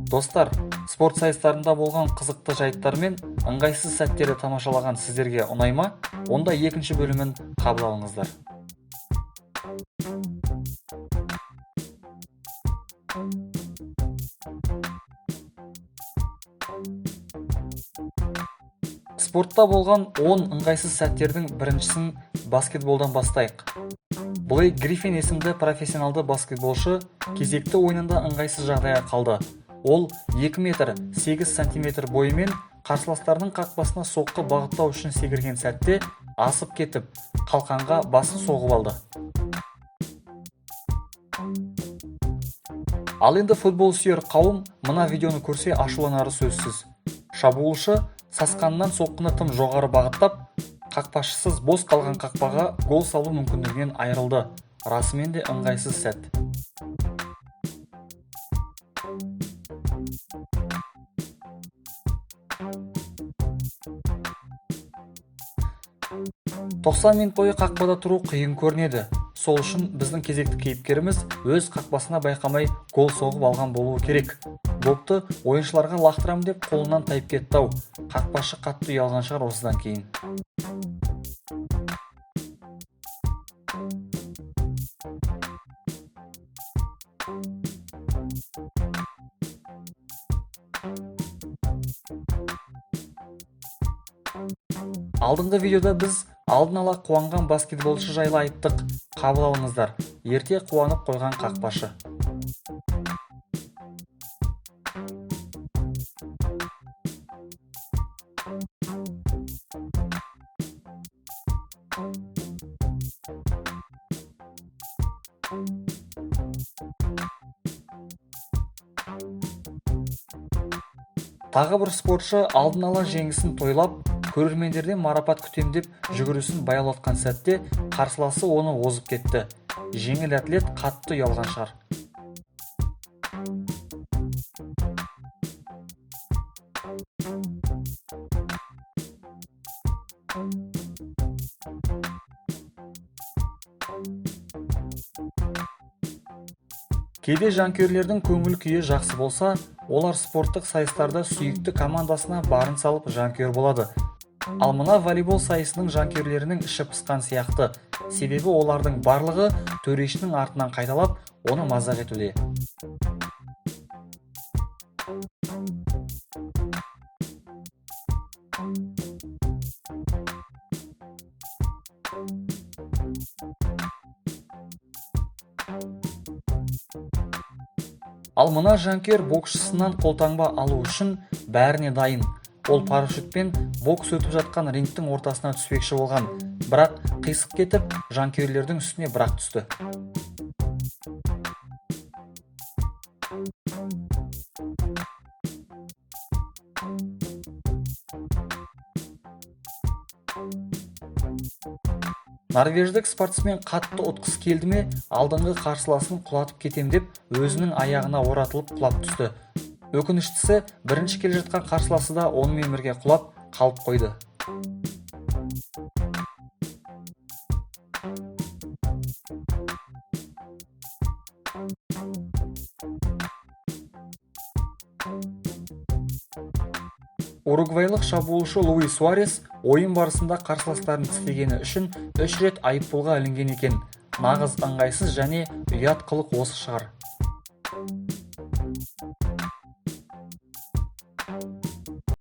Достар, спорт сайыстарында болған қызықты жайттар мен ыңғайсыз сәттерді тамашалаған сіздерге ұнай ма? Онда екінші бөлімін қабыл алыңыздар. Спортта болған 10 ыңғайсыз сәттердің біріншісін баскетболдан бастайық. Блейк Гриффин есімді профессионалды баскетболшы кезекті ойынында ыңғайсыз жағдайға қалды. Ол 2 метр 8 сантиметр бойымен қарсыластарының қақпасына соққы бағыттау үшін секірген сәтте асып кетіп, қалқанға басын соғып алды. Ал енді футбол сүйер қауым мына видеоны көрсе ашуланары сөзсіз. Шабуылшы сасқанынан соққыны тым жоғары бағыттап, қақпашысыз бос қалған қақпаға гол салу мүмкіндігінен айырылды. Расымен де ыңғайсыз сәт. «90 минут бойы қақпада тұру қиын көрінеді. Сол үшін біздің кезекті кейіпкеріміз өз қақпасына байқамай гол соғып алған болуы керек. Допты ойыншыларға лақтырам деп қолынан тайып кетті-ау. Қақпашы қатты ұялған шығар осыдан кейін. Алдыңғы видеода біз алдын ала қуанған баскетболшы жайлы айттық. Қабыл алыңыздар. Ерте қуанып қойған қақпашы. Тағы бір спортшы алдын ала жеңісін тойлап, көрермендерден марапат күтем деп жүгірісін баяулатқан сәтте қарсыласы оны озып кетті. Жеңіл атлет қатты ұялған шығар. Кейде жанкүйерлердің көңіл күйі жақсы болса, олар спорттық сайыстарда сүйікті командасына барын салып жанкүйер болады. Ал мына волейбол сайысының жанкүйерлерінің іші пысқан сияқты. Себебі олардың барлығы төрешінің артынан қайталап, оны мазақ етуде. Ал мына жанкүйер боксшысынан қолтаңба алу үшін бәріне дайын. Ол парашютпен бокс өтіп жатқан рингтің ортасына түспекші болған. Бірақ қисық кетіп, жанкүйерлердің үстіне бірақ түсті. Норвеждік спортсмен қатты ұтқысы келді ме, алдыңғы қарсыласын құлатып кетем деп, өзінің аяғына оратылып құлап түсті. Өкініштісі, бірінші келе жатқан қарсыласы да онымен бірге құлап қалып қойды. Уругвайлық шабуылшы Луис Суарес ойын барысында қарсыластарын тістегені үшін 3 рет айыппұлға ілінген екен. Нағыз ыңғайсыз және ұят қылық осы шығар.